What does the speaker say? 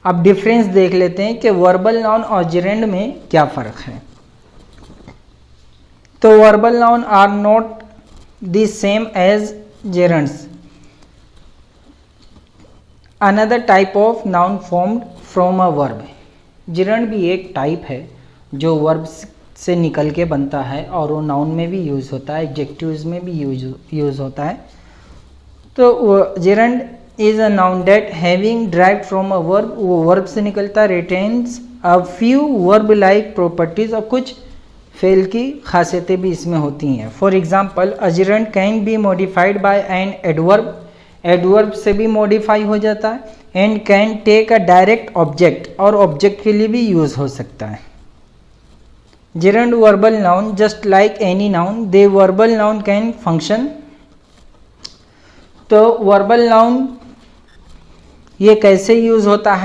अब डिफरेंस देख लेते हैं कि वर्बल नाउन और जेरेंड में क्या फ़र्क है। तो verbal noun are not the same as gerunds, another type of noun formed from a verb. Gerund भी एक टाइप है जो वर्ब से निकल के बनता है और वो नाउन में भी यूज़ होता है, एडजेक्टिव्स में भी यूज़ होता है। तो gerund is a noun that having derived from a verb, वो वर्ब से निकलता है, retains a few verb like properties, और कुछ फेल की खासियतें भी इसमें होती हैं। For example a gerund can be modified by an adverb, adverb से भी मॉडिफाई हो जाता है, and can take a direct object, और ऑब्जेक्ट के लिए भी यूज़ हो सकता है। Gerund verbal noun just like any noun, they verbal noun can function. तो वर्बल नाउन ये कैसे यूज़ होता है